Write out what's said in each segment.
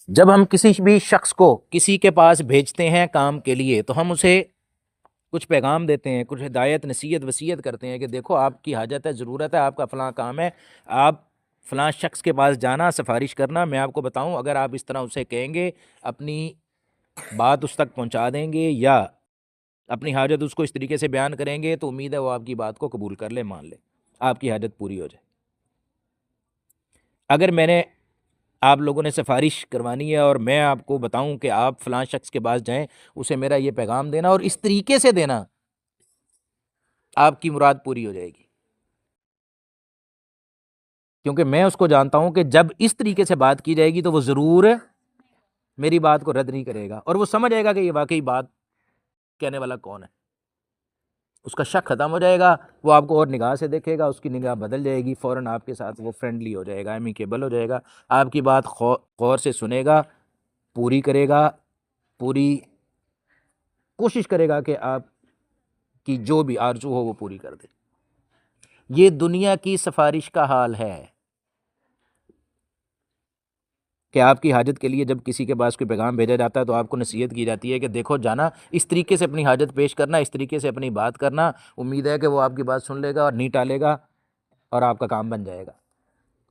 جب ہم کسی بھی شخص کو کسی کے پاس بھیجتے ہیں کام کے لیے تو ہم اسے کچھ پیغام دیتے ہیں، کچھ ہدایت نصیحت وصیت کرتے ہیں کہ دیکھو آپ کی حاجت ہے، ضرورت ہے، آپ کا فلاں کام ہے، آپ فلاں شخص کے پاس جانا، سفارش کرنا۔ میں آپ کو بتاؤں، اگر آپ اس طرح اسے کہیں گے، اپنی بات اس تک پہنچا دیں گے یا اپنی حاجت اس کو اس طریقے سے بیان کریں گے تو امید ہے وہ آپ کی بات کو قبول کر لے، مان لے، آپ کی حاجت پوری ہو جائے۔ اگر میں نے آپ لوگوں نے سفارش کروانی ہے اور میں آپ کو بتاؤں کہ آپ فلاں شخص کے پاس جائیں، اسے میرا یہ پیغام دینا اور اس طریقے سے دینا، آپ کی مراد پوری ہو جائے گی، کیونکہ میں اس کو جانتا ہوں کہ جب اس طریقے سے بات کی جائے گی تو وہ ضرور میری بات کو رد نہیں کرے گا اور وہ سمجھ جائے گا کہ یہ واقعی بات کہنے والا کون ہے، اس کا شک ختم ہو جائے گا، وہ آپ کو اور نگاہ سے دیکھے گا، اس کی نگاہ بدل جائے گی، فوراً آپ کے ساتھ وہ فرینڈلی ہو جائے گا، امیکیبل ہو جائے گا، آپ کی بات غور سے سنے گا، پوری کرے گا، پوری کوشش کرے گا کہ آپ کی جو بھی آرزو ہو وہ پوری کر دے۔ یہ دنیا کی سفارش کا حال ہے کہ آپ کی حاجت کے لیے جب کسی کے پاس کوئی پیغام بھیجا جاتا ہے تو آپ کو نصیحت کی جاتی ہے کہ دیکھو جانا، اس طریقے سے اپنی حاجت پیش کرنا، اس طریقے سے اپنی بات کرنا، امید ہے کہ وہ آپ کی بات سن لے گا اور نہیں ٹالے گا اور آپ کا کام بن جائے گا۔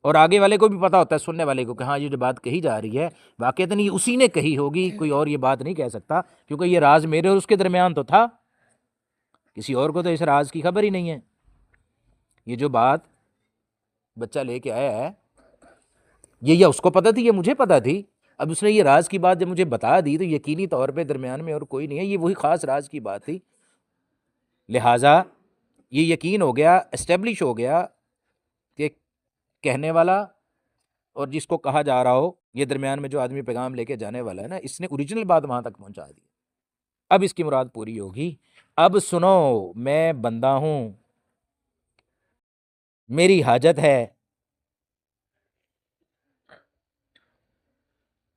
اور آگے والے کو بھی پتہ ہوتا ہے، سننے والے کو، کہ ہاں یہ جو بات کہی جا رہی ہے واقعتاً یہ اسی نے کہی ہوگی، کوئی اور یہ بات نہیں کہہ سکتا، کیونکہ یہ راز میرے اور اس کے درمیان تو تھا، کسی اور کو تو اس راز کی خبر ہی نہیں ہے۔ یہ جو بات بچہ لے کے آیا ہے، یہ یا اس کو پتہ تھی یا مجھے پتہ تھی، اب اس نے یہ راز کی بات جب مجھے بتا دی تو یقینی طور پہ درمیان میں اور کوئی نہیں ہے، یہ وہی خاص راز کی بات تھی، لہٰذا یہ یقین ہو گیا، اسٹیبلش ہو گیا کہ کہنے والا اور جس کو کہا جا رہا ہو، یہ درمیان میں جو آدمی پیغام لے کے جانے والا ہے نا، اس نے اوریجنل بات وہاں تک پہنچا دی، اب اس کی مراد پوری ہوگی۔ اب سنو، میں بندہ ہوں، میری حاجت ہے،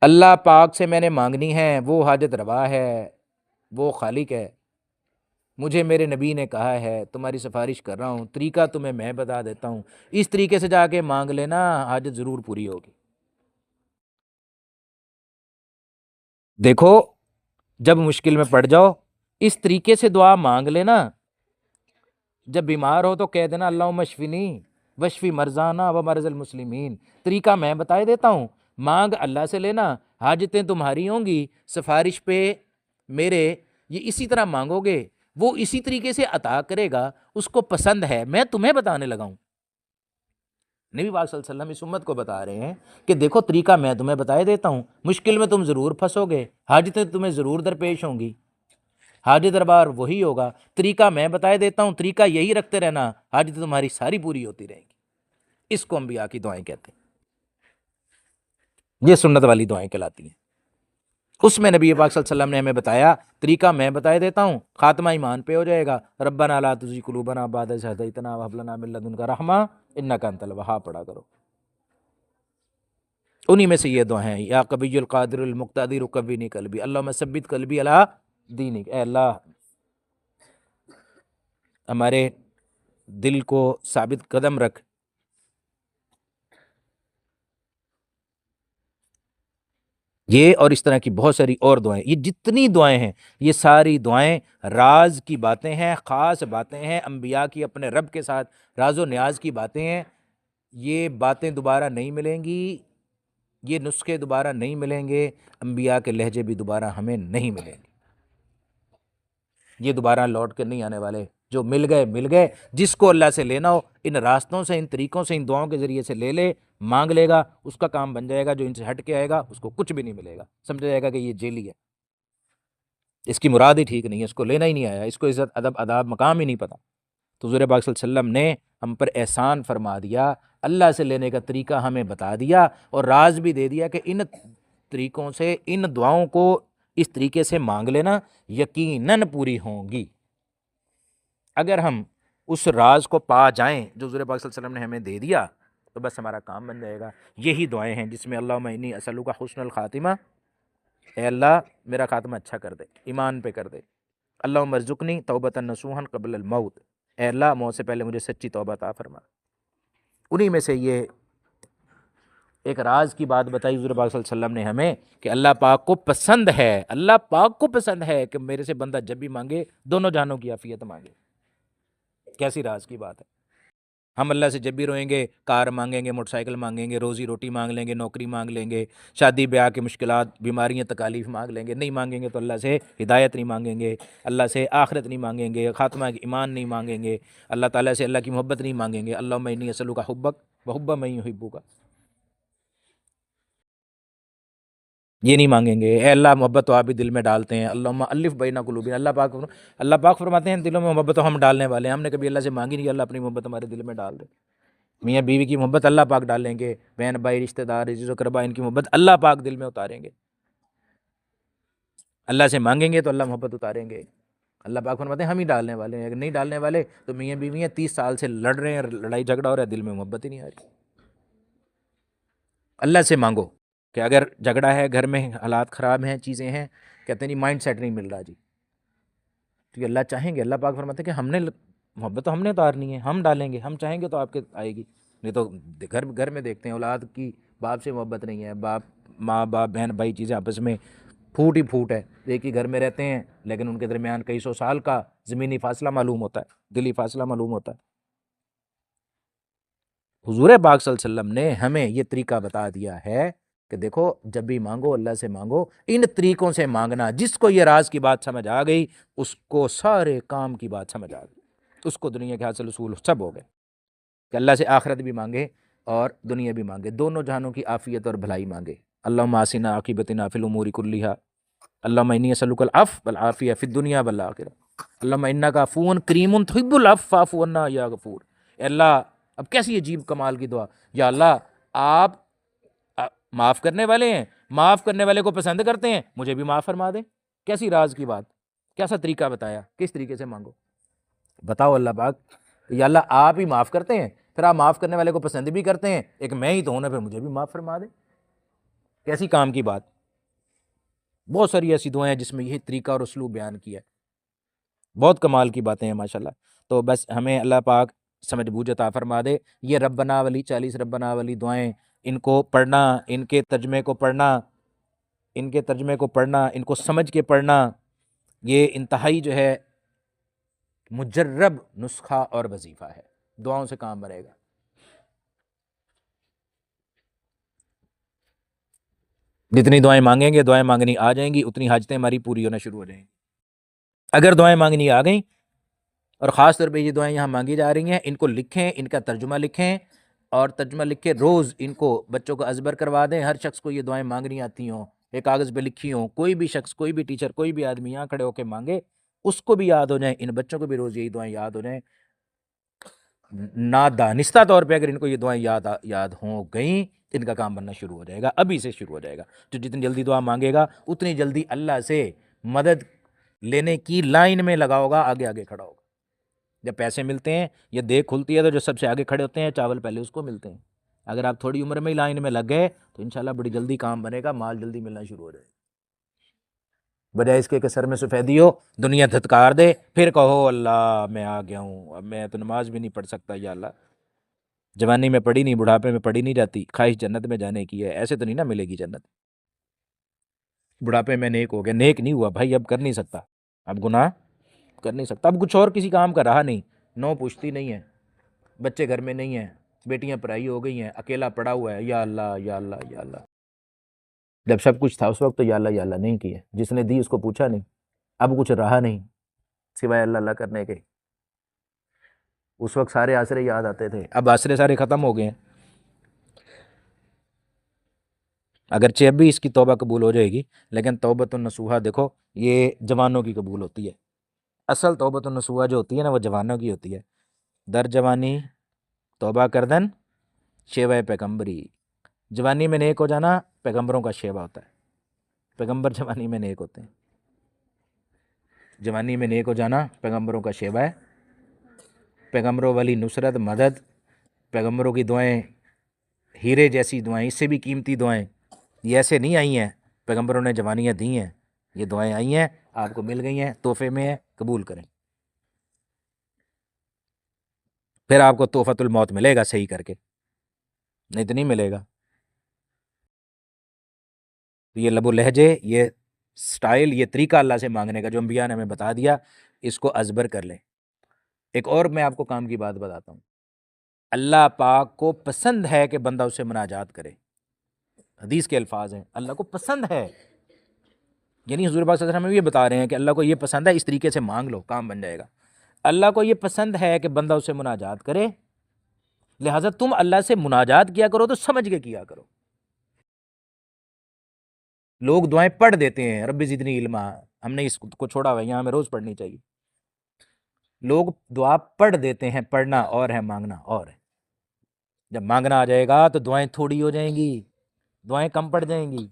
اللہ پاک سے میں نے مانگنی ہے، وہ حاجت روا ہے، وہ خالق ہے، مجھے میرے نبی نے کہا ہے، تمہاری سفارش کر رہا ہوں، طریقہ تمہیں میں بتا دیتا ہوں، اس طریقے سے جا کے مانگ لینا، حاجت ضرور پوری ہوگی۔ دیکھو، جب مشکل میں پڑ جاؤ اس طریقے سے دعا مانگ لینا، جب بیمار ہو تو کہہ دینا اللہم اشفنی واشفی مرضانا و مرض المسلمین، طریقہ میں بتائے دیتا ہوں، مانگ اللہ سے لینا، حاجتیں تمہاری ہوں گی، سفارش پہ میرے یہ اسی طرح مانگو گے، وہ اسی طریقے سے عطا کرے گا، اس کو پسند ہے، میں تمہیں بتانے لگا ہوں۔ نبی پاک صلی اللہ علیہ وسلم اس امت کو بتا رہے ہیں کہ دیکھو طریقہ میں تمہیں بتائے دیتا ہوں، مشکل میں تم ضرور پھنسو گے، حاجتیں تمہیں ضرور درپیش ہوں گی، حاجت دربار وہی ہوگا، طریقہ میں بتائے دیتا ہوں، طریقہ یہی رکھتے رہنا، حاجت تمہاری ساری پوری ہوتی رہے گی۔ اس کو انبیاء کی دعائیں کہتے ہیں، یہ سنت والی دعائیں کہلاتی ہیں۔ اس میں نبی پاک صلی اللہ علیہ وسلم نے ہمیں بتایا، طریقہ میں بتائے دیتا ہوں، خاتمہ ایمان پہ ہو جائے گا، ربنا لا تزغ قلوبنا بعد اذ ہدیتنا وہب لنا من لدنک رحمہ انک انت الوہاب پڑھا کرو۔ انہی میں سے یہ دعائیں ہیں، یا قوی القادر المقتدر قوی قلبی اللہم ثبت قلبی علی دینک، اے اللہ ہمارے دل کو ثابت قدم رکھ۔ یہ اور اس طرح کی بہت ساری اور دعائیں، یہ جتنی دعائیں ہیں یہ ساری دعائیں راز کی باتیں ہیں، خاص باتیں ہیں، انبیاء کی اپنے رب کے ساتھ راز و نیاز کی باتیں ہیں، یہ باتیں دوبارہ نہیں ملیں گی، یہ نسخے دوبارہ نہیں ملیں گے، انبیاء کے لہجے بھی دوبارہ ہمیں نہیں ملیں گے، یہ دوبارہ لوٹ کے نہیں آنے والے، جو مل گئے، جس کو اللہ سے لینا ہو ان راستوں سے، ان طریقوں سے، ان دعاؤں کے ذریعے سے لے لے، مانگ لے گا، اس کا کام بن جائے گا، جو ان سے ہٹ کے آئے گا اس کو کچھ بھی نہیں ملے گا، سمجھا جائے گا کہ یہ جیلی ہے، اس کی مراد ہی ٹھیک نہیں ہے، اس کو لینا ہی نہیں آیا، اس کو عزت ادب آداب مقام ہی نہیں پتہ۔ تو حضور پاک صلی اللہ علیہ وسلم نے ہم پر احسان فرما دیا، اللہ سے لینے کا طریقہ ہمیں بتا دیا اور راز بھی دے دیا کہ ان طریقوں سے، ان دعاؤں کو اس طریقے سے مانگ لینا، یقیناً پوری ہوں گی۔ اگر ہم اس راز کو پا جائیں جو حضور پاک صلی اللہ علیہ وسلم نے ہمیں دے دیا تو بس ہمارا کام بن جائے گا۔ یہی دعائیں ہیں جس میں اللہم انی اسألک حسن الخاتمہ، اے اللہ میرا خاتمہ اچھا کر دے، ایمان پہ کر دے، اللہم ارزقنی توبۃ نصوحا قبل الموت، اے اللہ موت سے پہلے مجھے سچی توبہ عطا فرما۔ انہی میں سے یہ ایک راز کی بات بتائی حضور پاک صلی اللہ علیہ وسلم نے ہمیں کہ اللہ پاک کو پسند ہے، اللہ پاک کو پسند ہے کہ میرے سے بندہ جب بھی مانگے دونوں جہانوں کی عافیت مانگے۔ کیسی راز کی بات ہے۔ ہم اللہ سے جب بھی روئیں گے کار مانگیں گے، موٹر سائیکل مانگیں گے، روزی روٹی مانگ لیں گے، نوکری مانگ لیں گے، شادی بیاہ کے مشکلات، بیماریاں، تکالیف مانگ لیں گے، نہیں مانگیں گے تو اللہ سے ہدایت نہیں مانگیں گے، اللہ سے آخرت نہیں مانگیں گے، خاتمہ ایمان نہیں مانگیں گے، اللہ تعالیٰ سے اللہ کی محبت نہیں مانگیں گے۔ اللہم انی اسألک حبک وحب من یحبک، یہ نہیں مانگیں گے۔ اے اللہ محبت تو آپ ہی دل میں ڈالتے ہیں، اللہم الف بین قلوبنا، اللہ پاک فرماتے ہیں دلوں میں محبت تو ہم ڈالنے والے ہیں، ہم نے کبھی اللہ سے مانگی نہیں، اللہ اپنی محبت ہمارے دل میں ڈال دے۔ میاں بیوی کی محبت اللہ پاک ڈالیں گے، بہن بھائی رشتہ دار عزیز و قربا ان کی محبت اللہ پاک دل میں اتاریں گے۔ اللہ سے مانگیں گے تو اللہ محبت اتاریں گے۔ اللہ پاک فرماتے ہیں ہم ہی ڈالنے والے ہیں، اگر نہیں ڈالنے والے تو میاں بیوی 30 سال سے لڑ رہے ہیں، لڑائی جھگڑا ہو رہا ہے، دل میں محبت ہی نہیں آ رہی۔ اللہ سے مانگو کہ اگر جھگڑا ہے گھر میں، حالات خراب ہیں، چیزیں ہیں، کہتے ہیں جی مائنڈ سیٹ نہیں مل رہا جی، تو یہ اللہ چاہیں گے، اللہ پاک فرماتے ہیں کہ ہم نے محبت تو ہم نے اتارنی ہے، ہم ڈالیں گے، ہم چاہیں گے تو آپ کے آئے گی، نہیں تو گھر میں دیکھتے ہیں اولاد کی باپ سے محبت نہیں ہے، ماں باپ بہن بھائی چیزیں آپس میں پھوٹ ہی پھوٹ ہے، ایک ہی گھر میں رہتے ہیں لیکن ان کے درمیان کئی سو سال کا زمینی فاصلہ معلوم ہوتا ہے، دلی فاصلہ معلوم ہوتا ہے۔ حضور پاک صلی اللہ علیہ وسلم نے ہمیں یہ طریقہ بتا دیا ہے کہ دیکھو جب بھی مانگو اللہ سے مانگو، ان طریقوں سے مانگنا، جس کو یہ راز کی بات سمجھ آ گئی اس کو سارے کام کی بات سمجھ آ گئی، اس کو دنیا کے حاصل اصول سب ہو گئے کہ اللہ سے آخرت بھی مانگے اور دنیا بھی مانگے، دونوں جہانوں کی عافیت اور بھلائی مانگے۔ اللہم آسنا عاقبتنا فی الامور کلھا، اللہم انی اسألک العفو والعافیہ فی الدنیا والآخرہ، اللہم انک عفو کریم تحب العفو فاعف عنا یا غفور۔ اے اللہ، اب کیسی عجیب کمال کی دعا، یا اللہ آپ معاف کرنے والے ہیں، معاف کرنے والے کو پسند کرتے ہیں، مجھے بھی معاف فرما دیں۔ کیسی راز کی بات، کیسا طریقہ بتایا، کس طریقے سے مانگو، بتاؤ اللہ پاک، یا اللہ آپ ہی معاف کرتے ہیں، پھر آپ معاف کرنے والے کو پسند بھی کرتے ہیں، ایک میں ہی تو ہوں نا، پھر مجھے بھی معاف فرما دیں۔ کیسی کام کی بات۔ بہت ساری ایسی دعائیں ہیں جس میں یہ طریقہ اور اسلوب بیان کیا ہے، بہت کمال کی باتیں ہیں ماشاءاللہ۔ تو بس ہمیں اللہ پاک سمجھ بوجھ عطا فرما دے۔ یہ ربنا والی 40 ربنا والی دعائیں، ان کو پڑھنا، ان کے ترجمے کو پڑھنا، ان کو سمجھ کے پڑھنا، یہ انتہائی جو ہے مجرب نسخہ اور وظیفہ ہے، دعاؤں سے کام بنے گا۔ جتنی دعائیں مانگیں گے، دعائیں مانگنی آ جائیں گی، اتنی حاجتیں ہماری پوری ہونا شروع ہو جائیں گی۔ اگر دعائیں مانگنی آ گئیں، اور خاص طور پہ یہ دعائیں یہاں مانگی جا رہی ہیں، ان کو لکھیں، ان کا ترجمہ لکھیں، اور ترجمہ لکھ کے روز ان کو بچوں کو ازبر کروا دیں۔ ہر شخص کو یہ دعائیں مانگنی آتی ہوں، ایک کاغذ پہ لکھی ہوں، کوئی بھی شخص، کوئی بھی ٹیچر، کوئی بھی آدمی یہاں کھڑے ہو کے مانگے، اس کو بھی یاد ہو جائیں، ان بچوں کو بھی روز یہی دعائیں یاد ہو جائیں۔ نادانستہ طور پہ اگر ان کو یہ دعائیں یاد ہوں گئیں، ان کا کام بننا شروع ہو جائے گا، ابھی سے شروع ہو جائے گا۔ تو جتنی جلدی دعا مانگے گا اتنی جلدی اللہ سے مدد لینے کی لائن میں لگا ہوگا، آگے آگے کھڑا ہوگا۔ جب پیسے ملتے ہیں یا دیکھ کھلتی ہے تو جو سب سے آگے کھڑے ہوتے ہیں، چاول پہلے اس کو ملتے ہیں۔ اگر آپ تھوڑی عمر میں ہی لائن میں لگ گئے تو انشاءاللہ بڑی جلدی کام بنے گا، مال جلدی ملنا شروع ہو جائے گا۔ بجائے اس کے کہ سر میں سفیدی ہو، دنیا دھتکار دے، پھر کہو اللہ میں آ گیا ہوں، اب میں تو نماز بھی نہیں پڑھ سکتا، یا اللہ جوانی میں پڑھی نہیں، بڑھاپے میں پڑھی نہیں جاتی، خواہش جنت میں جانے کی ہے، ایسے تو نہیں نا ملے گی جنت۔ بڑھاپے میں نیک ہو گیا، نیک نہیں ہوا بھائی، اب کر نہیں سکتا، اب گناہ کر نہیں سکتا، اب کچھ اور کسی کام کا رہا نہیں، نو پوچھتی نہیں ہے، بچے گھر میں نہیں ہیں، بیٹیاں پرائی ہو گئی ہیں، اکیلا پڑا ہوا ہے، یا اللہ یا اللہ یا اللہ۔ جب سب کچھ تھا اس وقت تو یا اللہ نہیں کیا، جس نے دی اس کو پوچھا نہیں، اب کچھ رہا نہیں سوائے اللہ اللہ کرنے کے۔ اس وقت سارے آسرے یاد آتے تھے، اب آسرے سارے ختم ہو گئے ہیں۔ اگرچہ اب بھی اس کی توبہ قبول ہو جائے گی، لیکن توبۃ النصوحہ دیکھو یہ جوانوں کی قبول ہوتی ہے، اصل توبۃ النصوحہ جو ہوتی ہے نا وہ جوانوں کی ہوتی ہے۔ در جوانی توبہ کردن شیوہ پیغمبری، جوانی میں نیک ہو جانا پیغمبروں کا شیوہ ہوتا ہے، پیغمبر جوانی میں نیک ہوتے ہیں، جوانی میں نیک ہو جانا پیغمبروں کا شیوہ ہے۔ پیغمبروں والی نصرت، مدد، پیغمبروں کی دعائیں ہیرے جیسی دعائیں، اس سے بھی قیمتی دعائیں، یہ ایسے نہیں آئی ہیں، پیغمبروں نے جوانیاں دی ہیں، یہ دعائیں آئی ہیں، آپ کو مل گئی ہیں، تحفے میں ہیں، قبول کریں، پھر آپ کو تحفۃ الموت ملے گا صحیح کر کے، نہیں تو نہیں ملے گا۔ تو یہ لب و لہجے، یہ سٹائل، یہ طریقہ اللہ سے مانگنے کا جو انبیاء نے ہمیں بتا دیا، اس کو ازبر کر لیں۔ ایک اور میں آپ کو کام کی بات بتاتا ہوں، اللہ پاک کو پسند ہے کہ بندہ اسے مناجات کرے۔ حدیث کے الفاظ ہیں، اللہ کو پسند ہے، یعنی حضور پاک صلی اللہ علیہ وسلم یہ بتا رہے ہیں کہ اللہ کو یہ پسند ہے، اس طریقے سے مانگ لو، کام بن جائے گا۔ اللہ کو یہ پسند ہے کہ بندہ اسے مناجات کرے، لہٰذا تم اللہ سے مناجات کیا کرو تو سمجھ کے کیا کرو۔ لوگ دعائیں پڑھ دیتے ہیں، رب زدنی علما، ہم نے اس کو چھوڑا ہوا ہے، یہاں ہمیں روز پڑھنی چاہیے۔ لوگ دعا پڑھ دیتے ہیں، پڑھنا اور ہے، مانگنا اور ہے۔ جب مانگنا آ جائے گا تو دعائیں تھوڑی ہو جائیں گی، دعائیں کم پڑ جائیں گی۔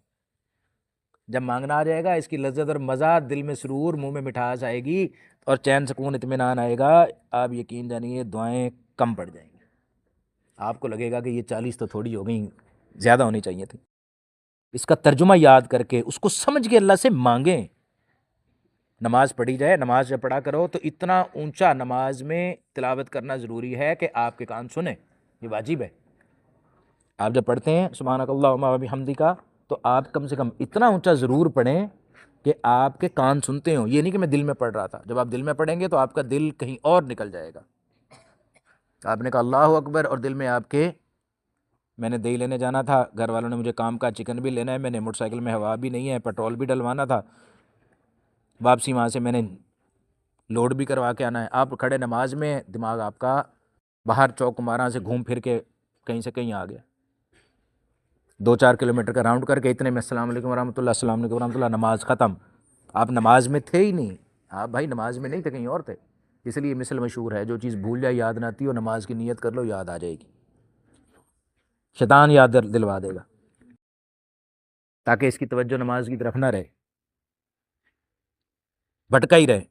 جب مانگنا آ جائے گا، اس کی لذت اور مزہ، دل میں سرور، منہ میں مٹھاس آئے گی اور چین سکون اطمینان آئے گا، آپ یقین جانیے دعائیں کم پڑ جائیں گی۔ آپ کو لگے گا کہ یہ 40 تو تھوڑی ہو گئیں، زیادہ ہونی چاہیے تھی۔ اس کا ترجمہ یاد کر کے اس کو سمجھ کے اللہ سے مانگیں۔ نماز پڑھی جائے، نماز جب پڑھا کرو تو اتنا اونچا نماز میں تلاوت کرنا ضروری ہے کہ آپ کے کان سنیں، یہ واجب ہے۔ آپ جب پڑھتے ہیں سبحانک اللہم و بحمدک، تو آپ کم سے کم اتنا اونچا ضرور پڑھیں کہ آپ کے کان سنتے ہوں۔ یہ نہیں کہ میں دل میں پڑھ رہا تھا، جب آپ دل میں پڑھیں گے تو آپ کا دل کہیں اور نکل جائے گا۔ آپ نے کہا اللہ اکبر اور دل میں آپ کے، میں نے دہی لینے جانا تھا، گھر والوں نے مجھے کام کا چکن بھی لینا ہے، میں نے موٹر سائیکل میں ہوا بھی نہیں ہے، پیٹرول بھی ڈلوانا تھا، واپسی وہاں سے میں نے لوڈ بھی کروا کے آنا ہے، آپ کھڑے نماز میں، دماغ آپ کا باہر چوک مارا سے گھوم پھر کے کہیں سے کہیں آ گیا، 2-4 کلومیٹر کا راؤنڈ کر کے اتنے میں السلام علیکم ورحمۃ اللہ، السلام علیکم ورحمۃ اللہ، نماز ختم۔ آپ نماز میں تھے ہی نہیں، آپ بھائی نماز میں نہیں تھے، کہیں اور تھے۔ اس لیے مثل مشہور ہے، جو چیز بھول جائے، یاد نہ آتی ہو، نماز کی نیت کر لو، یاد آ جائے گی۔ شیطان یاد دلوا دے گا تاکہ اس کی توجہ نماز کی طرف نہ رہے، بھٹکا ہی رہے۔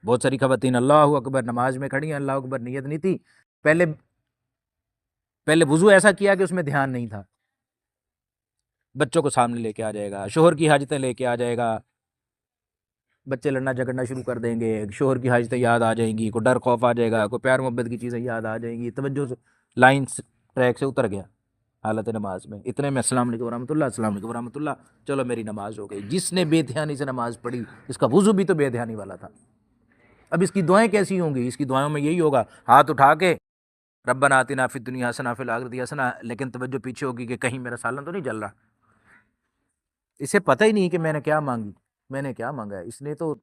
بہت ساری خواتین اللہ اکبر نماز میں کھڑی ہیں، اللہ اکبر نیت نہیں تھی، پہلے وضو ایسا کیا کہ اس میں دھیان نہیں تھا، بچوں کو سامنے لے کے آ جائے گا، شوہر کی حاجتیں لے کے آ جائے گا، بچے لڑنا جھگڑنا شروع کر دیں گے، شوہر کی حاجتیں یاد آ جائیں گی، کوئی ڈر خوف آ جائے گا، کوئی پیار محبت کی چیزیں یاد آ جائیں گی، توجہ سے لائن ٹریک سے اتر گیا حالت نماز میں، اتنے میں السلام علیکم ورحمۃ اللہ، السلام علیکم ورحمۃ اللہ، چلو میری نماز ہو گئی۔ جس نے بے دھیانی سے نماز پڑھی، اس کا وضو بھی تو بے دھیانی والا تھا۔ اب اس کی دعائیں کیسی ہوں گی؟ اس کی دعاؤں میں یہی ہوگا، ہاتھ اٹھا کے ربنا آتنا فی الدنیا حسنہ فی الآخرۃ حسنہ، لیکن توجہ پیچھے ہوگی کہ کہیں میرا سالن تو نہیں جل رہا۔ اسے پتہ ہی نہیں کہ میں نے کیا مانگی، میں نے کیا مانگا ہے۔ اس نے تو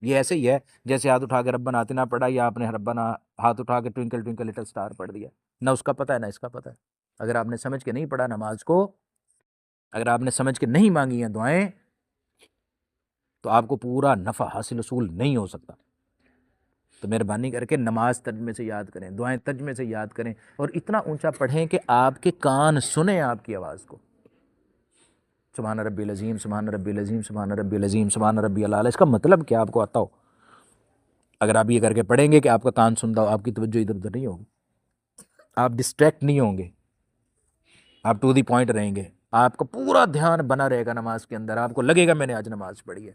یہ ایسے ہی ہے جیسے ہاتھ اٹھا کے ربنا آتنا پڑھا، یا آپ نے ربنا ہاتھ اٹھا کے ٹوئنکل ٹوئنکل لٹل اسٹار پڑھ دیا، نہ اس کا پتہ ہے نہ اس کا پتہ ہے۔ اگر آپ نے سمجھ کے نہیں پڑھا نماز کو، اگر آپ نے سمجھ کے نہیں مانگی ہیں دعائیں، تو آپ کو پورا نفع حاصل اصول نہیں ہو سکتا۔ تو مہربانی کر کے نماز ترجمے سے یاد کریں، دعائیں ترجمے سے یاد کریں، اور اتنا اونچا پڑھیں کہ آپ کے کان سنیں آپ کی آواز کو۔ سبحان ربی العظیم، سبحان ربی العظیم، سبحان ربی العظیم، سبحان ربی الاعلی، اس کا مطلب کیا آپ کو آتا ہو؟ اگر آپ یہ کر کے پڑھیں گے کہ آپ کا کان سنتا ہو، آپ کی توجہ ادھر ادھر نہیں ہوگی، آپ ڈسٹریکٹ نہیں ہوں گے، آپ ٹو دی پوائنٹ رہیں گے، آپ کا پورا دھیان بنا رہے گا نماز کے اندر، آپ کو لگے گا میں نے آج نماز پڑھی ہے،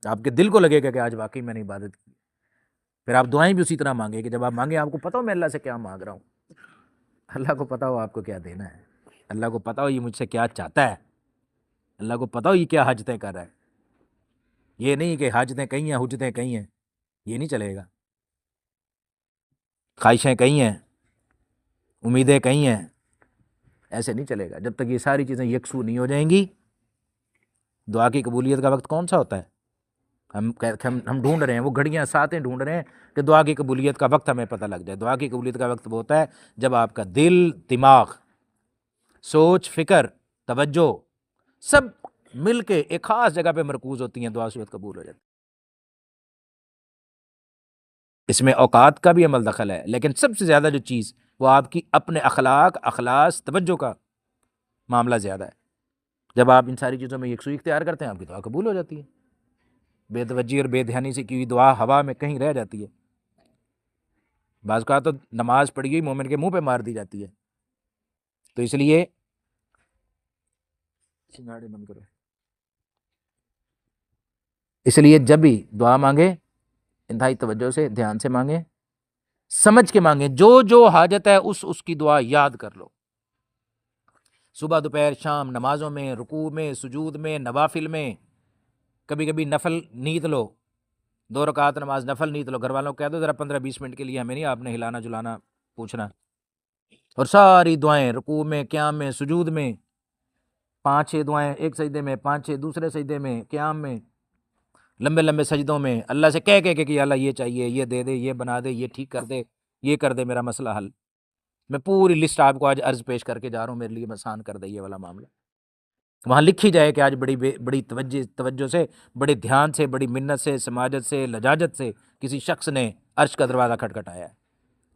آپ کے دل کو لگے گا کہ آج واقعی میں نے عبادت کی۔ پھر آپ دعائیں بھی اسی طرح مانگیں کہ جب آپ مانگیں آپ کو پتہ ہو میں اللہ سے کیا مانگ رہا ہوں، اللہ کو پتہ ہو آپ کو کیا دینا ہے، اللہ کو پتہ ہو یہ مجھ سے کیا چاہتا ہے، اللہ کو پتہ ہو یہ کیا حاجتیں کر رہا ہے۔ یہ نہیں کہ حاجتیں کہیں ہیں حجتیں کہیں ہیں، یہ نہیں چلے گا۔ خواہشیں کہیں ہیں، امیدیں کہیں ہیں، ایسے نہیں چلے گا۔ جب تک یہ ساری چیزیں یکسو نہیں ہو جائیں گی، دعا کی قبولیت کا وقت کون سا ہوتا ہے؟ ہم ڈھونڈ رہے ہیں، وہ گھڑیاں ساتیں ڈھونڈ رہے ہیں کہ دعا کی قبولیت کا وقت ہمیں پتہ لگ جائے۔ دعا کی قبولیت کا وقت وہ ہوتا ہے جب آپ کا دل، دماغ، سوچ، فکر، توجہ سب مل کے ایک خاص جگہ پہ مرکوز ہوتی ہیں، دعا صورت قبول ہو جاتی ہے۔ اس میں اوقات کا بھی عمل دخل ہے، لیکن سب سے زیادہ جو چیز وہ آپ کی اپنے اخلاق، اخلاص، توجہ کا معاملہ زیادہ ہے۔ جب آپ ان ساری چیزوں میں یکسوئی اختیار کرتے ہیں، آپ کی دعا قبول ہو جاتی ہے۔ بے توجہی اور بے دھیانی سے کی ہوئی دعا ہوا میں کہیں رہ جاتی ہے۔ بعض کا تو نماز پڑھی ہوئی مومن کے منہ پہ مار دی جاتی ہے۔ تو اس لیے سنگاڑے بند کرو، اس لیے جب بھی دعا مانگے انتہائی توجہ سے، دھیان سے مانگیں، سمجھ کے مانگیں، جو جو حاجت ہے اس کی دعا یاد کر لو۔ صبح دوپہر شام نمازوں میں، رکوع میں، سجود میں، نوافل میں، کبھی کبھی نفل نیت لو، 2 رکعت نماز نفل نیت لو، گھر والوں کو کہہ دو ذرا 15-20 منٹ کے لیے ہمیں نہیں آپ نے ہلانا جلانا پوچھنا، اور ساری دعائیں رکوع میں، قیام میں، سجود میں، 5-6 دعائیں ایک سجدے میں، 5-6 دوسرے سجدے میں، قیام میں، لمبے لمبے سجدوں میں، اللہ سے کہہ کے کہ اللہ یہ چاہیے، یہ دے دے، یہ بنا دے، یہ ٹھیک کر دے، یہ کر دے میرا مسئلہ حل۔ میں پوری لسٹ آپ کو آج عرض پیش کر کے جا رہا ہوں، میرے لیے آسان کر دے یہ والا معاملہ۔ وہاں لکھی جائے کہ آج بڑی توجہ سے، بڑے دھیان سے، بڑی منت سے، سماجت سے، لجاجت سے کسی شخص نے عرش کا دروازہ کھٹکھٹایا ہے۔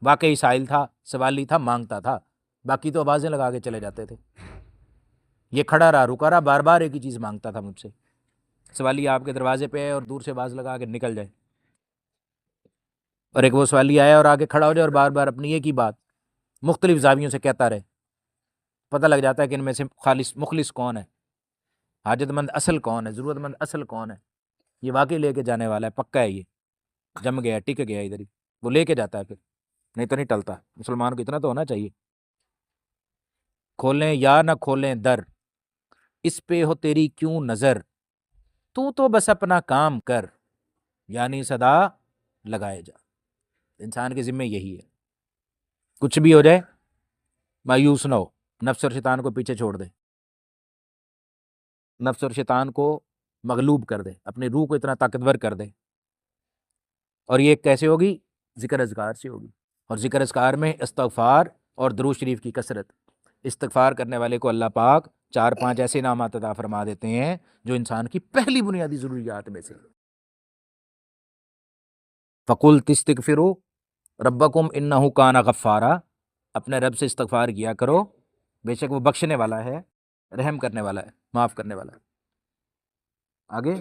واقعی سائل تھا، سوالی تھا، مانگتا تھا، باقی تو آوازیں لگا کے چلے جاتے تھے۔ یہ کھڑا رہا، رکا رہا، بار بار ایک ہی چیز مانگتا تھا مجھ سے۔ سوالی آپ کے دروازے پہ ہے اور دور سے آواز لگا کے نکل جائے، اور ایک وہ سوالی آیا اور آگے کھڑا ہو جائے اور بار بار اپنی ایک ہی بات مختلف زاویوں سے کہتا رہے۔ پتہ لگ جاتا ہے کہ ان میں سے خالص مخلص کون ہے، حاجت مند اصل کون ہے، ضرورت مند اصل کون ہے۔ یہ واقعی لے کے جانے والا ہے، پکا ہے، یہ جم گیا، ٹک گیا ادھر ہی، وہ لے کے جاتا ہے پھر، نہیں تو نہیں ٹلتا۔ مسلمان کو اتنا تو ہونا چاہیے، کھولیں یا نہ کھولیں در، اس پہ ہو تیری کیوں نظر، تو بس اپنا کام کر، یعنی صدا لگائے جا۔ انسان کے ذمہ یہی ہے، کچھ بھی ہو جائے مایوس نہ ہو، نفس اور شیطان کو پیچھے چھوڑ دے، نفس اور شیطان کو مغلوب کر دے، اپنی روح کو اتنا طاقتور کر دے۔ اور یہ کیسے ہوگی؟ ذکر اذکار سے ہوگی، اور ذکر اذکار میں استغفار اور درود شریف کی کثرت۔ استغفار کرنے والے کو اللہ پاک 4-5 ایسے انعامات عطا فرما دیتے ہیں جو انسان کی پہلی بنیادی ضروریات میں سے۔ فَقُلْتُ اسْتَغْفِرُوا رَبَّكُمْ إِنَّهُ كَانَ غَفَّارًا، اپنے رب سے استغفار کیا کرو، بے شک وہ بخشنے والا ہے، رحم کرنے والا ہے، معاف کرنے والا ہے۔ آگے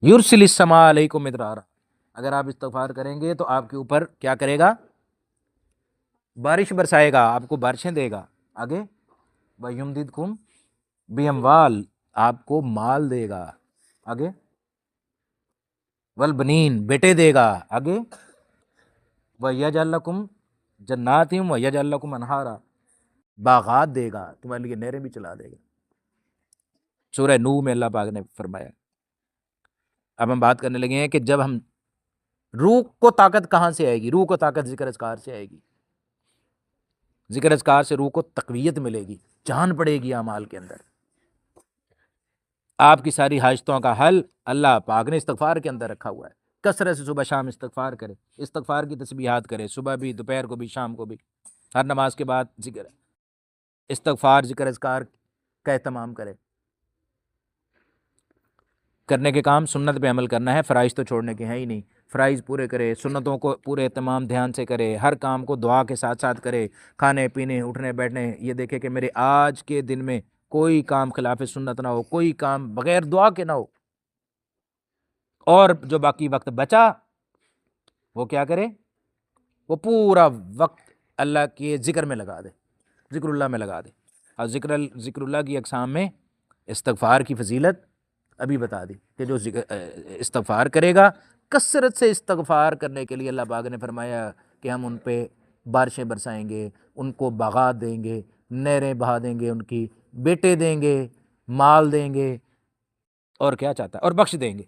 یرسل السماء علیکم مدرارا، اگر آپ استغفار کریں گے تو آپ کے اوپر کیا کرے گا؟ بارش برسائے گا، آپ کو بارشیں دے گا۔ آگے وَيُمْدِدْكُمْ بِأَمْوَالٍ، آپ کو مال دے گا۔ آگے والبنین، بیٹے دے گا۔ آگے وَيَجْعَلْ لَكُمْ جَنَّاتٍ وَيَجْعَلْ لَكُمْ أَنْهَارًا، باغات دے گا، تمہارے لیے نہریں بھی چلا دے گا۔ سورہ نوح میں اللہ پاک نے فرمایا۔ اب ہم بات کرنے لگے ہیں کہ جب ہم روح کو طاقت کہاں سے آئے گی؟ روح کو طاقت ذکر اذکار سے آئے گی، ذکر اذکار سے روح کو تقویت ملے گی، جان پڑے گی اعمال کے اندر۔ آپ کی ساری حاجتوں کا حل اللہ پاک نے استغفار کے اندر رکھا ہوا ہے۔ کثرت سے صبح شام استغفار کرے، استغفار کی تسبیحات کرے، صبح بھی، دوپہر کو بھی، شام کو بھی، ہر نماز کے بعد ذکر استغفار ذکر اذکار کا اہتمام کرے۔ کرنے کے کام سنت پہ عمل کرنا ہے، فرائض تو چھوڑنے کے ہیں ہی نہیں، فرائض پورے کرے، سنتوں کو پورے اہتمام دھیان سے کرے، ہر کام کو دعا کے ساتھ ساتھ کرے، کھانے پینے، اٹھنے بیٹھنے، یہ دیکھے کہ میرے آج کے دن میں کوئی کام خلاف سنت نہ ہو، کوئی کام بغیر دعا کے نہ ہو، اور جو باقی وقت بچا وہ کیا کرے؟ وہ پورا وقت اللہ کے ذکر میں لگا دے، ذکر اللہ میں لگا دے۔ اور ذکر اللہ کی اقسام میں استغفار کی فضیلت ابھی بتا دی کہ جو استغفار کرے گا، کثرت سے استغفار کرنے کے لیے اللہ پاک نے فرمایا کہ ہم ان پہ بارشیں برسائیں گے، ان کو باغات دیں گے، نہریں بہا دیں گے، ان کی بیٹے دیں گے، مال دیں گے، اور کیا چاہتا ہے، اور بخش دیں گے۔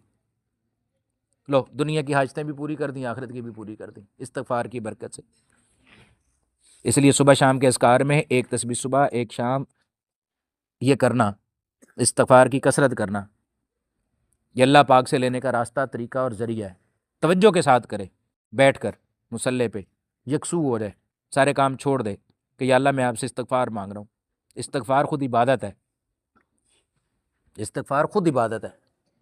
لو، دنیا کی حاجتیں بھی پوری کر دیں، آخرت کی بھی پوری کر دیں استغفار کی برکت سے۔ اس لیے صبح شام کے اذکار میں ایک تسبیح صبح، ایک شام، یہ کرنا، استغفار کی کثرت کرنا، یہ اللہ پاک سے لینے کا راستہ، طریقہ اور ذریعہ ہے۔ توجہ کے ساتھ کرے، بیٹھ کر مصلی پہ یکسو ہو جائے، سارے کام چھوڑ دے کہ یا اللہ میں آپ سے استغفار مانگ رہا ہوں۔ استغفار خود عبادت ہے، استغفار خود عبادت ہے،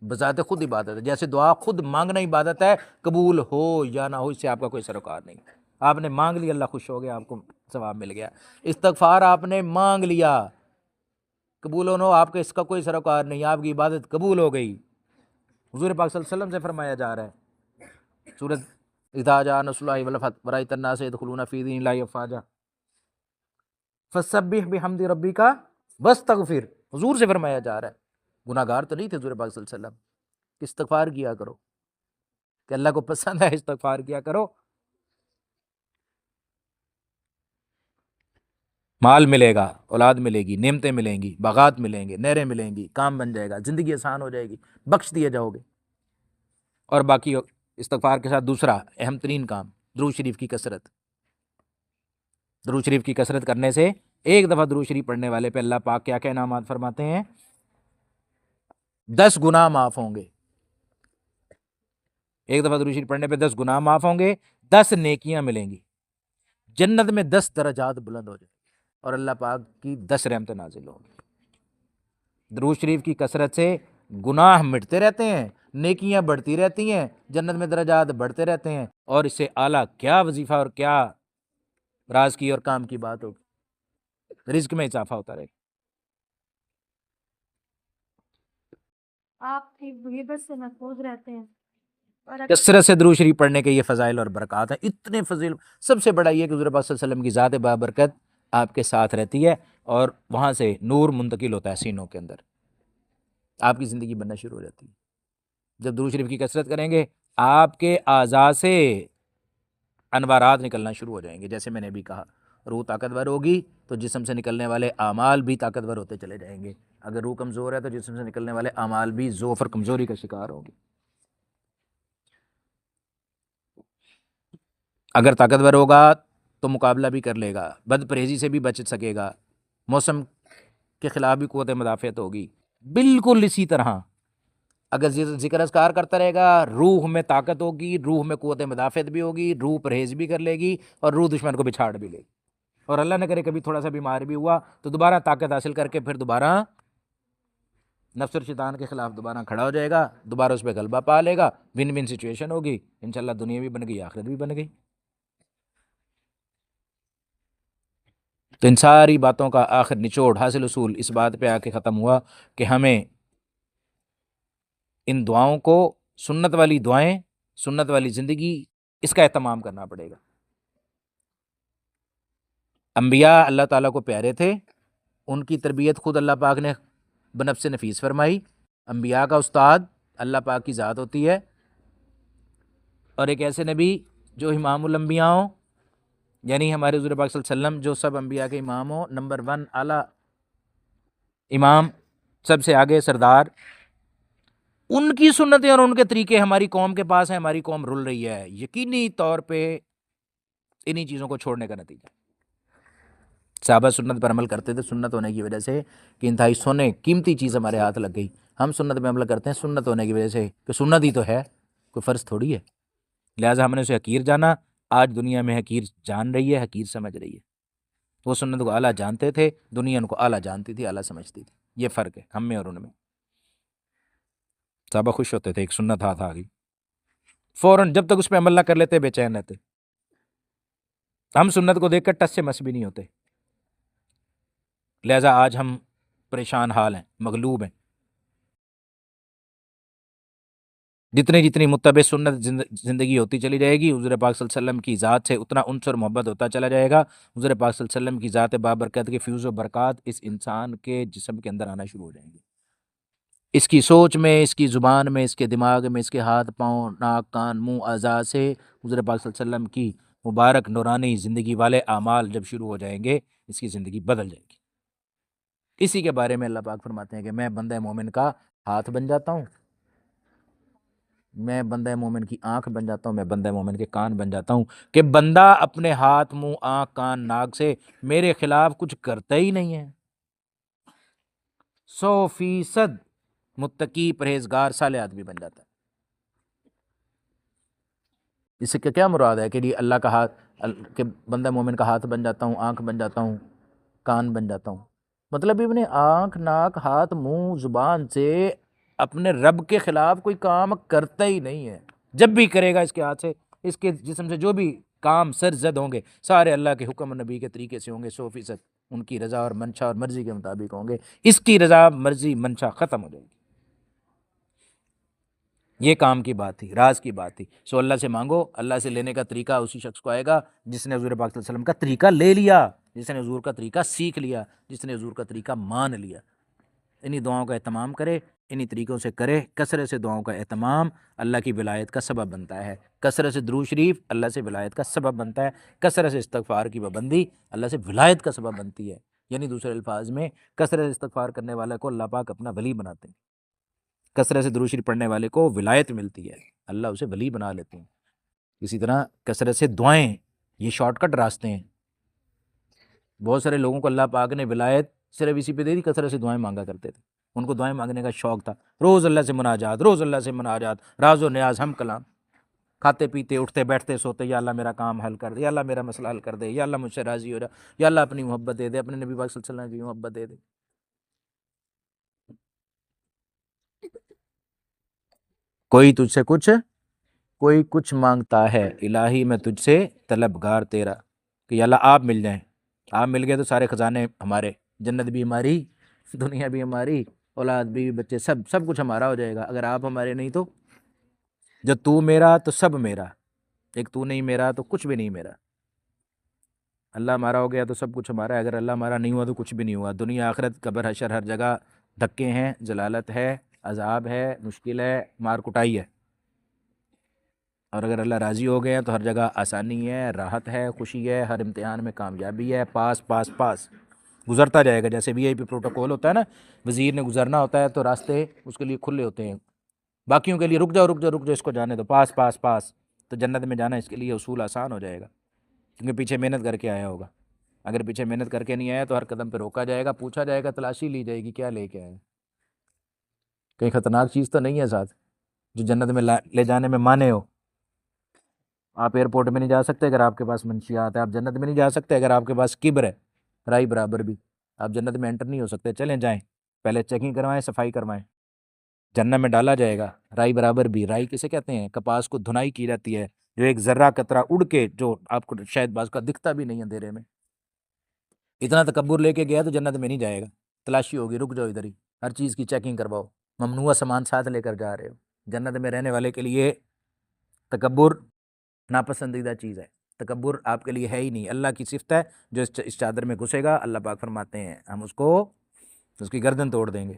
بذات خود عبادت ہے۔ جیسے دعا خود مانگنا عبادت ہے، قبول ہو یا نہ ہو اس سے آپ کا کوئی سروکار نہیں۔ آپ نے مانگ لیا، اللہ خوش ہو گیا، آپ کو ثواب مل گیا۔ استغفار آپ نے مانگ لیا، قبول ہو نہ ہو آپ کا اس کا کوئی سروکار نہیں، آپ کی عبادت قبول ہو گئی۔ حضور پاک صلی اللہ علیہ وسلم سے فرمایا جا رہا ہے، سورۃ اذا جاء نصر اللہ والفتح ورأیت الناس يدخلون فی دین اللہ افواجا فسبح بحمد ربک واستغفر، حضور سے فرمایا جا رہا ہے۔ گناہ گار تو نہیں تھے حضور پاک صلی اللہ علیہ وسلم، کہ استغفار کیا کرو، کہ اللہ کو پسند ہے استغفار کیا کرو۔ مال ملے گا، اولاد ملے گی، نعمتیں ملیں گی، باغات ملیں گے، نہریں ملیں گی، کام بن جائے گا، زندگی آسان ہو جائے گی، بخش دیے جاؤ گے۔ اور باقی استغفار کے ساتھ دوسرا اہم ترین کام درود شریف کی کثرت۔ درود شریف کی کثرت کرنے سے ایک دفعہ درود شریف پڑھنے والے پہ اللہ پاک کیا کیا انعامات فرماتے ہیں؟ 10 گناہ معاف ہوں گے۔ ایک دفعہ درود شریف پڑھنے پہ 10 گناہ معاف ہوں گے، 10 نیکیاں ملیں گی، جنت میں 10 درجات بلند ہو جائیں گے، اور اللہ پاک کی 10 رحمتیں نازل ہوں گی۔ درود شریف کی کثرت سے گناہ مٹتے رہتے ہیں، نیکیاں بڑھتی رہتی ہیں، جنت میں درجات بڑھتے رہتے ہیں، اور اس سے اعلیٰ کیا وظیفہ اور کیا راز کی اور کام کی بات ہوگی، رزق میں اضافہ ہوتا رہے گا۔ آپ کی غیبت سے محفوظ رہتے ہیں۔ کثرت سے درود شریف پڑھنے کے یہ فضائل اور برکات ہیں، اتنے فضیل۔ سب سے بڑا یہ کہ حضور پاک صلی اللہ علیہ وسلم کی ذات بابرکت آپ کے ساتھ رہتی ہے، اور وہاں سے نور منتقل ہوتا ہے سینوں کے اندر، آپ کی زندگی بننا شروع ہو جاتی ہے۔ جب درود شریف کی کثرت کریں گے، آپ کے اعضاء سے انوارات نکلنا شروع ہو جائیں گے۔ جیسے میں نے بھی کہا، روح طاقتور ہوگی تو جسم سے نکلنے والے اعمال بھی طاقتور ہوتے چلے جائیں گے، اگر روح کمزور ہے تو جسم سے نکلنے والے اعمال بھی ضعف اور کمزوری کا شکار ہوں گے۔ اگر طاقتور ہوگا تو مقابلہ بھی کر لے گا، بد پرہیزی سے بھی بچ سکے گا، موسم کے خلاف بھی قوت مدافعت ہوگی۔ بالکل اسی طرح اگر ذکر اذکار کرتا رہے گا، روح میں طاقت ہوگی، روح میں قوت مدافعت بھی ہوگی، روح پرہیز بھی کر لے گی، اور روح دشمن کو بچھاڑ بھی لے گی، اور اللہ نہ کرے کبھی تھوڑا سا بیمار بھی ہوا تو دوبارہ طاقت حاصل کر کے پھر دوبارہ نفس اور شیطان کے خلاف دوبارہ کھڑا ہو جائے گا، دوبارہ اس پہ غلبہ پا لے گا، ون ون سچویشن ہوگی، انشاءاللہ دنیا بھی بن گئی، آخرت بھی بن گئی۔ تو ان ساری باتوں کا آخر نچوڑ حاصل اصول اس بات پہ آ کے ختم ہوا کہ ہمیں ان دعاؤں کو، سنت والی دعائیں، سنت والی زندگی، اس کا اہتمام کرنا پڑے گا۔ انبیاء اللہ تعالیٰ کو پیارے تھے، ان کی تربیت خود اللہ پاک نے بنفس نفیس فرمائی۔ انبیاء کا استاد اللہ پاک کی ذات ہوتی ہے، اور ایک ایسے نبی جو امام الانبیاء ہوں، یعنی ہمارے حضور پاک صلی اللہ علیہ وسلم جو سب انبیاء کے امام ہوں، نمبر 1 اعلیٰ امام، سب سے آگے سردار، ان کی سنتیں اور ان کے طریقے ہماری قوم کے پاس ہیں، ہماری قوم رل رہی ہے، یقینی طور پہ انہی چیزوں کو چھوڑنے کا نتیجہ۔ صحابہ سنت پر عمل کرتے تھے، سنت ہونے کی وجہ سے کہ انتہائی سونے قیمتی چیز ہمارے ہاتھ لگ گئی، ہم سنت پہ عمل کرتے ہیں سنت ہونے کی وجہ سے کہ سنت ہی تو ہے، کوئی فرض تھوڑی ہے، لہٰذا ہم نے اسے حقیر جانا۔ آج دنیا میں حقیر جان رہی ہے، حقیر سمجھ رہی ہے۔ وہ سنت کو اعلیٰ جانتے تھے، دنیا ان کو اعلیٰ جانتی تھی، اعلیٰ سمجھتی تھی۔ یہ فرق ہے ہم میں اور ان میں۔ صحابہ خوش ہوتے تھے ایک سنت ہاتھ آ گئی، فوراً جب تک اس پہ عمل نہ کر لیتے بے چین رہتے۔ ہم سنت کو دیکھ کر ٹس سے مس بھی نہیں ہوتے، لہٰذا آج ہم پریشان حال ہیں، مغلوب ہیں۔ جتنی متبع سنت زندگی ہوتی چلی جائے گی، حضور پاک صلی اللہ علیہ وسلم کی ذات سے اتنا انس اور محبت ہوتا چلا جائے گا، حضور پاک صلی اللہ علیہ وسلم کی ذات بابرکت کے فیوز و برکات اس انسان کے جسم کے اندر آنا شروع ہو جائیں گے، اس کی سوچ میں، اس کی زبان میں، اس کے دماغ میں، اس کے ہاتھ پاؤں، ناک، کان، منہ، اعضاء سے حضور پاک صلی اللہ علیہ وسلم کی مبارک نورانی زندگی والے اعمال جب شروع ہو جائیں گے، اس کی زندگی بدل جائے گی۔ اسی کے بارے میں اللہ پاک فرماتے ہیں کہ میں بندہ مومن کا ہاتھ بن جاتا ہوں، میں بندہ مومن کی آنکھ بن جاتا ہوں، میں بندہ مومن کے کان بن جاتا ہوں، کہ بندہ اپنے ہاتھ، منہ، آنکھ، کان، ناک سے میرے خلاف کچھ کرتا ہی نہیں ہے۔ 100% متقی، پرہیزگار، صالح آدمی بن جاتا ہے۔ اس سے کیا مراد ہے کہ یہ اللہ کا ہاتھ، کہ بندہ مومن کا ہاتھ بن جاتا ہوں، آنکھ بن جاتا ہوں، کان بن جاتا ہوں، مطلب اپنے آنکھ، ناک، ہاتھ، منہ، زبان سے اپنے رب کے خلاف کوئی کام کرتا ہی نہیں ہے۔ جب بھی کرے گا اس کے ہاتھ سے، اس کے جسم سے جو بھی کام سرزد ہوں گے، سارے اللہ کے حکم اور نبی کے طریقے سے ہوں گے، 100% ان کی رضا اور منشا اور مرضی کے مطابق ہوں گے۔ اس کی رضا، مرضی، منشا ختم ہو جائے گی۔ یہ کام کی بات تھی، راز کی بات تھی۔ سو اللہ سے مانگو، اللہ سے لینے کا طریقہ اسی شخص کو آئے گا جس نے حضور پاک صلی اللہ علیہ وسلم کا طریقہ لے لیا، جس نے حضور کا طریقہ سیکھ لیا، جس نے حضور کا طریقہ مان لیا۔ انہی دعاؤں کا اہتمام کرے، انہی طریقوں سے کرے، کثرت سے دعاؤں کا اہتمام اللہ کی ولایت کا سبب بنتا ہے۔ کثرت سے درود شریف اللہ سے ولایت کا سبب بنتا ہے، کثرت سے استغفار کی پابندی اللہ سے ولایت کا سبب بنتی ہے۔ یعنی دوسرے الفاظ میں کثرت سے استغفار کرنے والے کو اللہ پاک اپنا ولی بناتے ہیں، کثرت سے درود شریف پڑھنے والے کو ولایت ملتی ہے، اللہ اسے ولی بنا لیتے ہیں۔ اسی طرح کثرت سے دعائیں، یہ شارٹ کٹ راستے ہیں۔ بہت سارے لوگوں کو اللہ پاک نے ولایت صرف اسی پہ دے دی، کثرت سے دعائیں مانگا کرتے تھے، ان کو دعائیں مانگنے کا شوق تھا، روز اللہ سے مناجات، روز اللہ سے مناجات، راز و نیاز، ہم کلام، کھاتے پیتے اٹھتے بیٹھتے سوتے، یا اللہ میرا کام حل کر دے، یا اللہ میرا مسئلہ حل کر دے، یا اللہ مجھ سے راضی ہو جا، یا اللہ اپنی محبت دے دے، اپنے نبی پاک صلی اللہ علیہ وسلم کی محبت دے دے۔ کوئی تجھ سے کچھ، کوئی کچھ مانگتا ہے، الہی میں تجھ سے طلبگار تیرا، کہ یا اللہ آپ مل جائیں، آپ مل گئے تو سارے خزانے ہمارے، جنت بھی ہماری، دنیا بھی ہماری، اولاد بھی، بچے، سب کچھ ہمارا ہو جائے گا۔ اگر آپ ہمارے نہیں تو جو تو میرا تو سب میرا، ایک تو نہیں میرا تو کچھ بھی نہیں میرا۔ اللہ ہمارا ہو گیا تو سب کچھ ہمارا ہے، اگر اللہ ہمارا نہیں ہوا تو کچھ بھی نہیں ہوا۔ دنیا آخرت قبر حشر ہر جگہ دھکے ہیں، ضلالت ہے، عذاب ہے، مشکل ہے، مار کٹائی ہے، اور اگر اللہ راضی ہو گیا تو ہر جگہ آسانی ہے، راحت ہے، خوشی ہے، ہر امتحان میں کامیابی ہے، پاس پاس پاس گزرتا جائے گا۔ جیسے وی آئی پی پروٹوکول ہوتا ہے نا، وزیر نے گزرنا ہوتا ہے تو راستے اس کے لیے کھلے ہوتے ہیں، باقیوں کے لیے رک جاؤ رک جاؤ رک جاؤ، اس کو جانے دو، پاس پاس پاس، تو جنت میں جانا اس کے لیے اصول آسان ہو جائے گا، کیونکہ پیچھے محنت کر کے آیا ہوگا۔ اگر پیچھے محنت کر کے نہیں آیا تو ہر قدم پہ روکا جائے گا، پوچھا جائے گا، تلاشی لی جائے گی، کیا لے کے آئے، کہیں خطرناک چیز تو نہیں ہے ساتھ جو جنت میں لے جانے میں مانے ہو۔ آپ ایئرپورٹ میں نہیں جا سکتے اگر آپ کے پاس منشیات ہے، آپ جنت میں نہیں جا سکتے اگر آپ کے پاس کبر ہے، رائی برابر بھی، آپ جنت میں انٹر نہیں ہو سکتے۔ چلیں جائیں، پہلے چیکنگ کروائیں، صفائی کروائیں، جنت میں ڈالا جائے گا۔ رائی برابر بھی، رائی کسے کہتے ہیں؟ کپاس کو دھنائی کی جاتی ہے، جو ایک ذرہ قطرہ اڑ کے، جو آپ کو شاید بعض کا دکھتا بھی نہیں اندھیرے میں، اتنا تکبر لے کے گیا تو جنت میں نہیں جائے گا، تلاشی ہوگی، رک جاؤ ادھر ہی، ہر چیز کی چیکنگ کرواؤ، ممنوعہ سامان ساتھ لے کر جا رہے ہو۔ جنت میں رہنے والے کے لیے تکبر ناپسندیدہ چیز ہے، تکبر آپ کے لیے ہے ہی نہیں، اللہ کی صفت ہے، جو اس چادر میں گھسے گا اللہ پاک فرماتے ہیں ہم اس کی گردن توڑ دیں گے،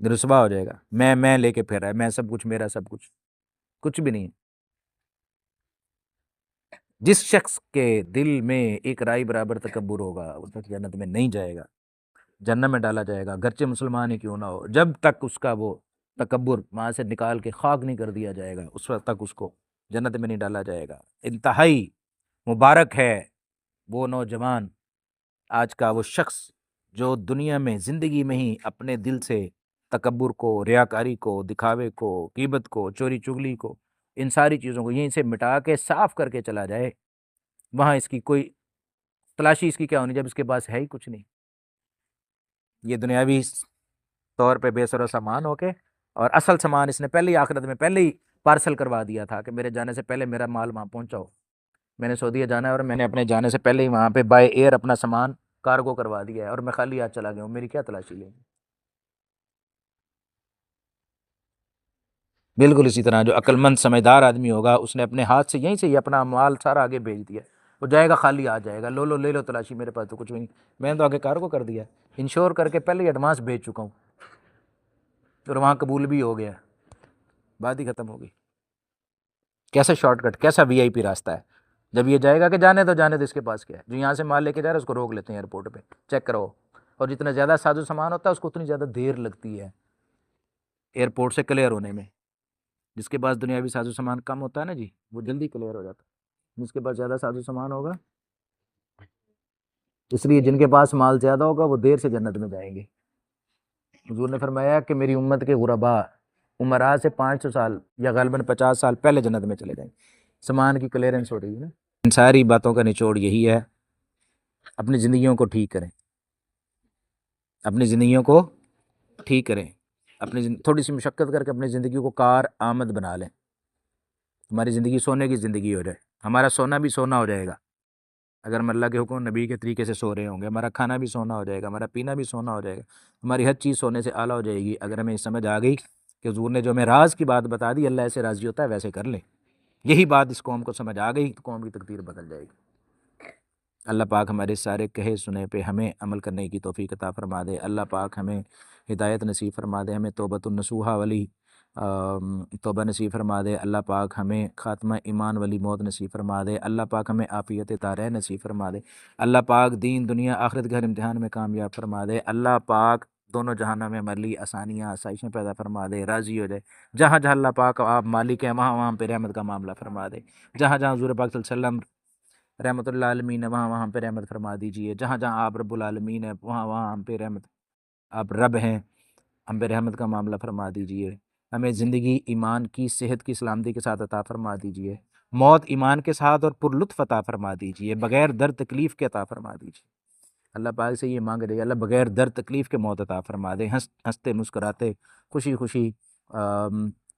رسوا ہو جائے گا، میں لے کے پھر رہا ہے، میں سب کچھ میرا، سب کچھ بھی نہیں ہے۔ جس شخص کے دل میں ایک رائی برابر تکبر ہوگا وہ تک جنت میں نہیں جائے گا، جنت میں ڈالا جائے گا، گرچہ مسلمان ہی کیوں نہ ہو، جب تک اس کا وہ تکبر وہاں سے نکال کے خاک نہیں کر دیا جائے گا اس وقت تک اس کو جنت میں نہیں ڈالا جائے گا۔ انتہائی مبارک ہے وہ نوجوان، آج کا وہ شخص جو دنیا میں زندگی میں ہی اپنے دل سے تکبر کو، ریاکاری کو، دکھاوے کو، غیبت کو، چوری چگلی کو، ان ساری چیزوں کو یہیں سے مٹا کے صاف کر کے چلا جائے، وہاں اس کی کوئی تلاشی اس کی کیا ہونی جب اس کے پاس ہے ہی کچھ نہیں۔ یہ دنیاوی طور پہ بے سر و سامان ہو کے، اور اصل سامان اس نے پہلے ہی آخرت میں پہلے ہی پارسل کروا دیا تھا کہ میرے جانے سے پہلے میرا مال وہاں پہنچاؤ، میں نے سعودیہ جانا ہے اور میں نے اپنے جانے سے پہلے ہی وہاں پہ بائی ایئر اپنا سامان کارگو کروا دیا ہے، اور میں خالی ہاتھ چلا گیا ہوں، میری کیا تلاشی لیں گے۔ بالکل اسی طرح جو عقل مند سمجھدار آدمی ہوگا اس نے اپنے ہاتھ سے یہیں سے ہی اپنا مال سارا آگے بھیج دیا، وہ جائے گا خالی آ جائے گا، لو لے لو تلاشی، میرے پاس تو کچھ بھی نہیں، میں نے تو آگے کارگو کر دیا، انشور کر کے پہلے ہی ایڈوانس بھیج چکا ہوں، اور وہاں قبول بھی ہو گیا، بات ہی ختم ہو گئی۔ کیسا شارٹ کٹ، کیسا وی آئی پی راستہ ہے۔ جب یہ جائے گا کہ جانے دو اس کے پاس کیا ہے، جو یہاں سے مال لے کے جا رہا ہے اس کو روک لیتے ہیں ایئرپورٹ پہ، چیک کرو، اور جتنا زیادہ ساز و سامان ہوتا ہے اس کو اتنی زیادہ دیر لگتی ہے ایئرپورٹ سے کلیئر ہونے میں۔ جس کے پاس دنیاوی ساز و سامان کم ہوتا ہے نا جی، وہ جلدی کلیئر ہو جاتا ہے، جس کے پاس زیادہ ساز و سامان ہوگا، اس لیے جن کے پاس مال زیادہ ہوگا وہ دیر سے جنت میں جائیں گے۔ حضور نے فرمایا کہ میری امت کے غرباء عمراء سے 500 سال یا غالباً 50 سال پہلے جنت میں چلے جائیں گے، سامان کی کلیئرنس ہو رہی ہے نا۔ ان ساری باتوں کا نچوڑ یہی ہے، اپنی زندگیوں کو ٹھیک کریں، اپنی زندگیوں کو ٹھیک کریں، تھوڑی سی مشقت کر کے اپنی زندگی کو کار آمد بنا لیں، ہماری زندگی سونے کی زندگی ہو جائے، ہمارا سونا بھی سونا ہو جائے گا اگر ہم اللہ کے حکم نبی کے طریقے سے سو رہے ہوں گے، ہمارا کھانا بھی سونا ہو جائے گا، ہمارا پینا بھی سونا ہو جائے گا، ہماری ہر چیز سونے سے اعلیٰ ہو جائے گی اگر ہمیں سمجھ آ گئی کہ حضور نے جو ہمیں راز کی بات بتا دی، اللہ ایسے راضی ہوتا ہے ویسے کر لیں، یہی بات اس قوم کو سمجھ آ گئی تو قوم کی تقدیر بدل جائے گی۔ اللہ پاک ہمارے سارے کہے سنے پہ ہمیں عمل کرنے کی توفیق عطا فرما دے، اللہ پاک ہمیں ہدایت نصیب فرما دے، ہمیں توبۃ النصوحہ والی توبہ نصیب فرما دے اللہ پاک، ہمیں خاتمہ ایمان والی موت نصیب فرما دے اللہ پاک، ہمیں عافیت دارین نصیب فرما دے اللہ پاک، دین دنیا آخرت کے ہر امتحان میں کامیاب فرما دے اللہ پاک، دونوں جہانوں میں ہمارے لیے آسانیاں آسائشیں پیدا فرما دے، راضی ہو جائے، جہاں جہاں اللہ پاک آپ مالک ہیں وہاں وہاں پہ رحمت کا معاملہ فرما دے، جہاں جہاں حضور پاک صلی اللہ علیہ وسلم رحمۃ اللہ عالمین ہے وہاں وہاں پہ رحمت فرما دیجیے، جہاں جہاں آپ رب العالمین ہے وہاں وہاں ہم پہ رحمت، آپ رب ہیں، ہم پہ رحمت کا معاملہ فرما دیجیے، ہمیں زندگی ایمان کی، صحت کی، سلامتی کے ساتھ عطا فرما دیجیے، موت ایمان کے ساتھ اور پر لطف عطا فرما دیجیے، بغیر درد تکلیف کے عطا فرما دیجیے، اللہ پاک سے یہ مانگ رہے اللہ بغیر درد تکلیف کے موت عطا فرما دے، ہنستے مسکراتے خوشی خوشی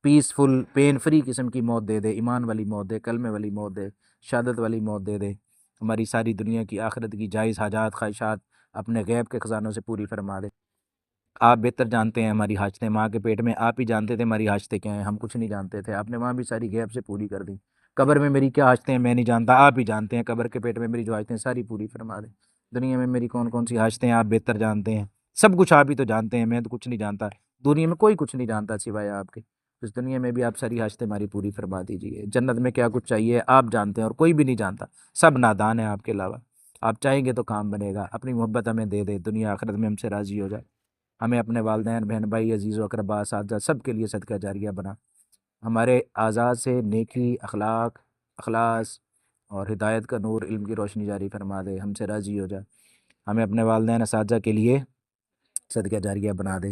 پیسفل پین فری قسم کی موت دے دے، ایمان والی موت دے، کلمے والی موت دے، شہادت والی موت دے دے، ہماری ساری دنیا کی آخرت کی جائز حاجات خواہشات اپنے غیب کے خزانوں سے پوری فرما دے، آپ بہتر جانتے ہیں ہماری حاجتیں، ماں کے پیٹ میں آپ ہی جانتے تھے ہماری حاجتیں کیا ہیں، ہم کچھ نہیں جانتے تھے، آپ نے وہاں بھی ساری غیب سے پوری کر دی، قبر میں میری کیا حاجتیں ہیں میں نہیں جانتا، آپ ہی جانتے ہیں، قبر کے پیٹ میں میری جو حاجتیں ہیں ساری پوری فرما دیں، دنیا میں میری کون کون سی حاجتیں ہیں آپ بہتر جانتے ہیں، سب کچھ آپ ہی تو جانتے ہیں، میں تو کچھ نہیں جانتا، دنیا میں کوئی کچھ نہیں جانتا سوائے آپ کے، اس دنیا میں بھی آپ ساری حاجتیں ہماری پوری فرما دیجیے، جنت میں کیا کچھ چاہیے آپ جانتے ہیں اور کوئی بھی نہیں جانتا، سب نادان ہیں آپ کے علاوہ، آپ چاہیں گے تو کام بنے گا، اپنی محبت ہمیں دے دے، دنیا آخرت میں ہم سے راضی ہو جائے، ہمیں اپنے والدین بہن بھائی عزیز و اقربا اساتذہ سب کے لیے صدقہ جاریہ بنا، ہمارے اعضاء سے نیکی اخلاق اخلاص اور ہدایت کا نور علم کی روشنی جاری فرما دے، ہم سے راضی ہو جائے، ہمیں اپنے والدین اساتذہ کے لیے صدقہ جاریہ بنا دے،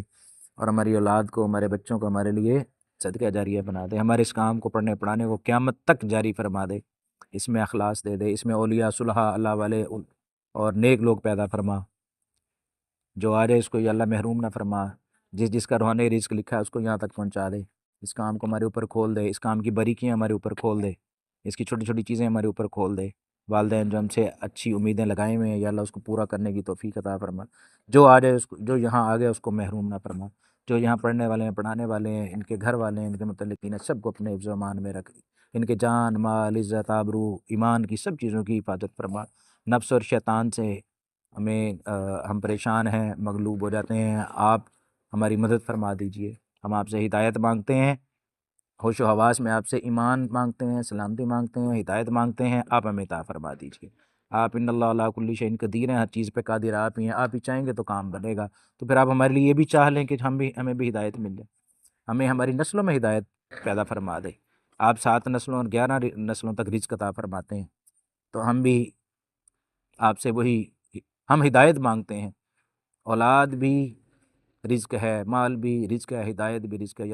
اور ہماری اولاد کو، ہمارے بچوں کو ہمارے لیے صدقہ جاریہ بنا دے، ہمارے اس کام کو پڑھنے پڑھانے کو قیامت تک جاری فرما دے، اس میں اخلاص دے دے، اس میں اولیاء صلحاء اللہ والے اور نیک لوگ پیدا فرما، جو آ جائے اس کو یا اللہ محروم نہ فرما، جس کا روحانی رزق لکھا ہے اس کو یہاں تک پہنچا دے، اس کام کو ہمارے اوپر کھول دے، اس کام کی باریکیاں ہمارے اوپر کھول دے، اس کی چھوٹی چھوٹی چیزیں ہمارے اوپر کھول دے، والدین جو ہم سے اچھی امیدیں لگائے ہوئے ہیں یا اللہ اس کو پورا کرنے کی توفیق عطا فرما، جو آ جائے اس کو، جو یہاں آ گئے اس کو محروم نہ فرما، جو یہاں پڑھنے والے ہیں پڑھانے والے ہیں ان کے گھر والے ہیں ان کے متعلقین ہیں سب کو اپنے حفظ و امان میں رکھ، ان کے جان مال عزت آبرو ایمان کی سب چیزوں کی حفاظت فرما، نفس اور شیطان سے ہمیں ہم پریشان ہیں مغلوب ہو جاتے ہیں، آپ ہماری مدد فرما دیجئے، ہم آپ سے ہدایت مانگتے ہیں، ہوش و حواس میں آپ سے ایمان مانگتے ہیں، سلامتی مانگتے ہیں، ہدایت مانگتے ہیں، آپ ہمیں عطا فرما دیجئے، آپ ان اللہ علی کل شیء قدیر ہیں، ہر چیز پہ قادر آپ ہی ہیں، آپ ہی چاہیں گے تو کام بنے گا، تو پھر آپ ہمارے لیے یہ بھی چاہ لیں کہ ہمیں بھی ہدایت مل جائے، ہمیں ہماری نسلوں میں ہدایت پیدا فرما دے، آپ 7 نسلوں اور 11 نسلوں تک رزق عطا فرماتے ہیں، تو ہم بھی آپ سے وہی، ہم ہدایت مانگتے ہیں، اولاد بھی رزق ہے، مال بھی رزق ہے، ہدایت بھی رزق ہے،